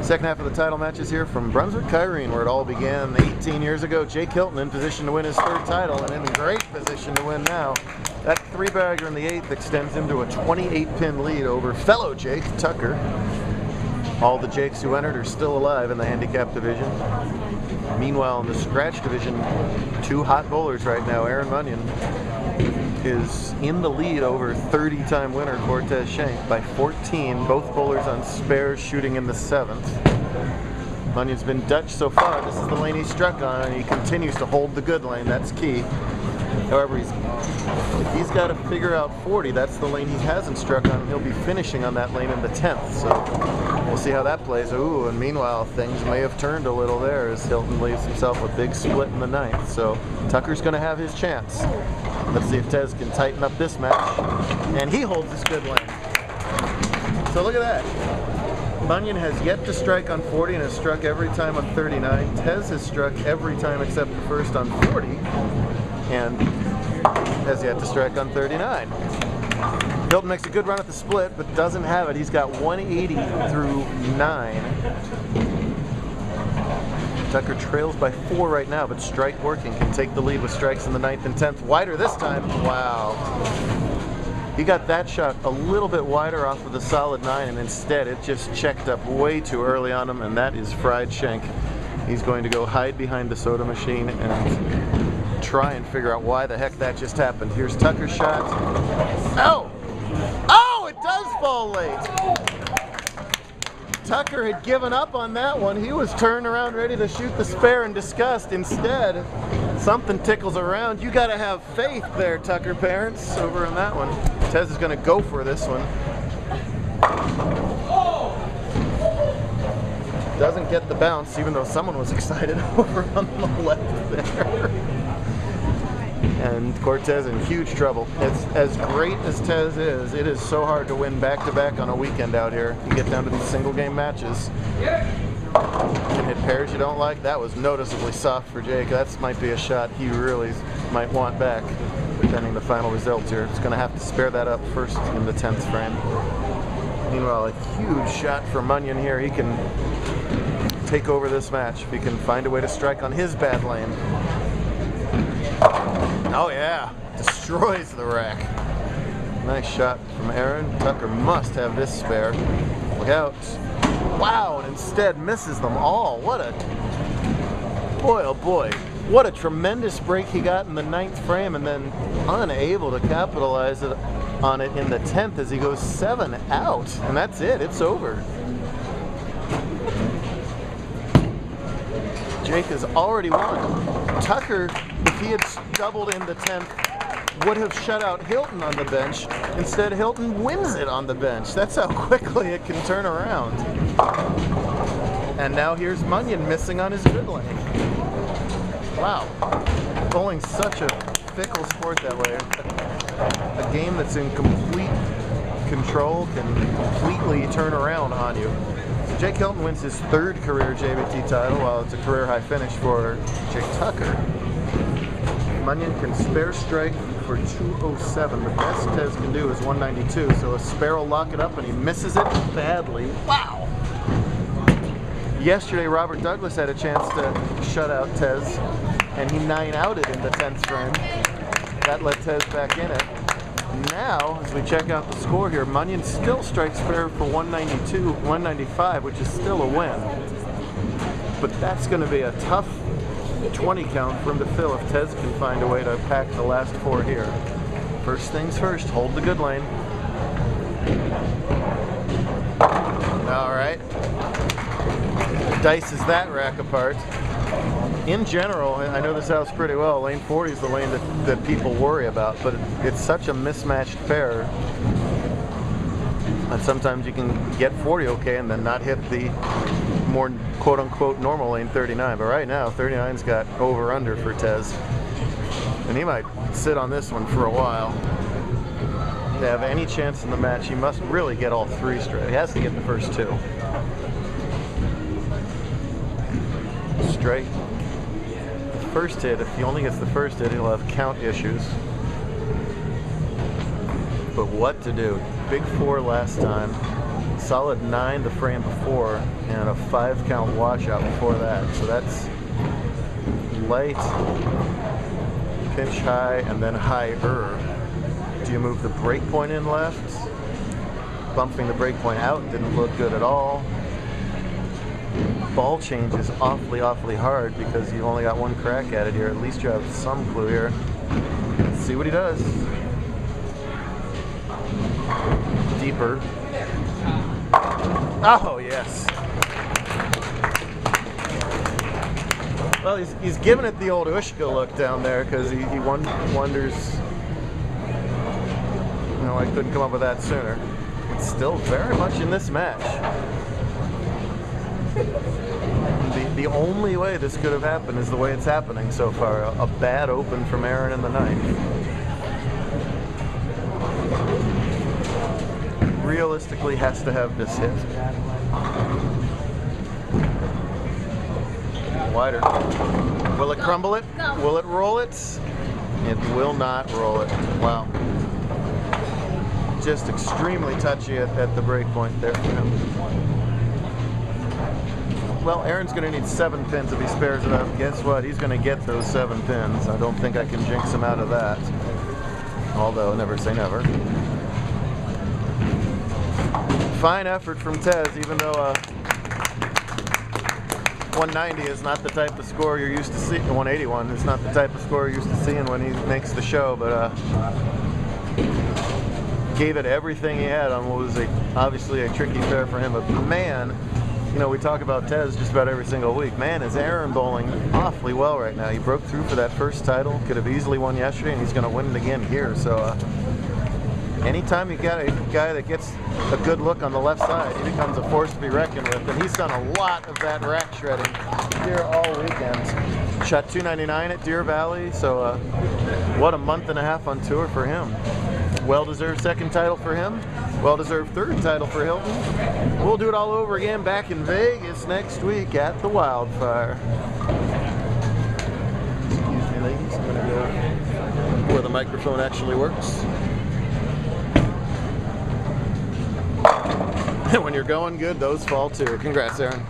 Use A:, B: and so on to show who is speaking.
A: Second half of the title matches here from Brunswick, Kyrene, where it all began 18 years ago. Jake Hilton in position to win his third title and in great position to win now. That three-bagger in the 8th extends him to a 28-pin lead over fellow Jake Tucker. All the Jakes who entered are still alive in the handicap division. Meanwhile, in the scratch division, two hot bowlers right now. Aaron Munyon is in the lead over 30-time winner Cortez Schenck by 14. Both bowlers on spares, shooting in the 7th. Munyon's been Dutch so far. This is the lane he struck on, and he continues to hold the good lane. That's key. However, if he's got to figure out 40, that's the lane he hasn't struck on. He'll be finishing on that lane in the 10th. So we'll see how that plays. Ooh, and meanwhile, things may have turned a little there as Hilton leaves himself a big split in the 9th. So Tucker's going to have his chance. Let's see if Tez can tighten up this match. And he holds his good lane. So look at that. Munyon has yet to strike on 40 and has struck every time on 39. Tez has struck every time except the first on 40 and has yet to strike on 39. Hilton makes a good run at the split, but doesn't have it. He's got 180 through 9. Tucker trails by 4 right now, but strike working, can take the lead with strikes in the 9th and 10th. Wider this time. Wow. He got that shot a little bit wider off of the solid 9, and instead it just checked up way too early on him, and that is fried Schenck. He's going to go hide behind the soda machine and try and figure out why the heck that just happened. Here's Tucker's shot. Oh! Oh, it does fall late! Tucker had given up on that one. He was turning around ready to shoot the spare in disgust. Instead, something tickles around. You got to have faith there, Tucker parents, over on that one. Tez is going to go for this one. Doesn't get the bounce, even though someone was excited over on the left there. And Cortez in huge trouble. It's as great as Tez is, it is so hard to win back-to-back on a weekend out here. You get down to these single-game matches. You can hit pairs you don't like. That was noticeably soft for Jake. That might be a shot he really might want back, depending the final results here. It's going to have to spare that up first in the 10th frame. Meanwhile, a huge shot for Munyon here. He can take over this match if he can find a way to strike on his bad lane. Oh yeah, destroys the rack. Nice shot from Aaron. Tucker must have this spare. Look out. Wow, and instead misses them all. What a, boy oh boy, what a tremendous break he got in the 9th frame, and then unable to capitalize on it in the 10th as he goes 7 out. And that's it, it's over. Jake has already won. Tucker, if he had doubled in the 10th, would have shut out Hilton on the bench. Instead, Hilton wins it on the bench. That's how quickly it can turn around. And now here's Munyon missing on his good lane. Wow. Bowling's such a fickle sport that way. A game that's in complete control can completely turn around on you. Jake Hilton wins his 3rd career JBT title, while it's a career high finish for Jake Tucker. Munyon can spare strike for 207. The best Tez can do is 192, so a spare will lock it up, and he misses it badly. Wow! Yesterday, Robert Douglas had a chance to shut out Tez, and he 9-outed in the 10th frame. That let Tez back in it. Now, as we check out the score here, Munyon still strikes fair for 192, 195, which is still a win. But that's going to be a tough 20 count for him to fill if Tez can find a way to pack the last 4 here. First things first, hold the good lane. All right. Dices that rack apart. In general, I know this house pretty well. Lane 40 is the lane that people worry about, but it's such a mismatched pair that sometimes you can get 40 okay and then not hit the more quote-unquote normal lane 39. But right now, 39's got over-under for Tez, and he might sit on this one for a while. To have any chance in the match, he must really get all 3 straight. He has to get the first 2. Straight. First hit, if he only gets the first hit, he'll have count issues. But what to do? Big 4 last time. solid 9 the frame before, and a 5 count washout before that. So that's light, pinch high, and then higher. Do you move the brake point in left? Bumping the brake point out didn't look good at all. Ball change is awfully, awfully hard because you've only got one crack at it here. At least you have some clue here. Let's see what he does. Deeper. Oh, yes. Well, he's giving it the old Ushka look down there because he wonders, you know, I couldn't come up with that sooner. It's still very much in this match. The only way this could have happened is the way it's happening so far. A bad open from Aaron in the 9th. Realistically has to have this hit. Wider. Will it crumble it? Will it roll it? It will not roll it. Wow. Just extremely touchy at the break point there for him. Well, Aaron's going to need 7 pins if he spares it up. Guess what? He's going to get those 7 pins. I don't think I can jinx him out of that. Although, never say never. Fine effort from Tez, even though 190 is not the type of score you're used to seeing. 181 is not the type of score you're used to seeing when he makes the show, but gave it everything he had on what was obviously a tricky pair for him. But man, you know, we talk about Tez just about every single week. Man, is Aaron bowling awfully well right now. He broke through for that first title. Could have easily won yesterday, and he's going to win it again here. So anytime you got a guy that gets a good look on the left side, he becomes a force to be reckoned with. And he's done a lot of that rack shredding here all weekend. Shot 299 at Deer Valley. So what a month and a half on tour for him. Well-deserved 2nd title for him. Well-deserved 3rd title for Hilton. We'll do it all over again back in Vegas next week at the Wildfire. Excuse me, ladies. I'm going to go where the microphone actually works. When you're going good, those fall too. Congrats, Aaron.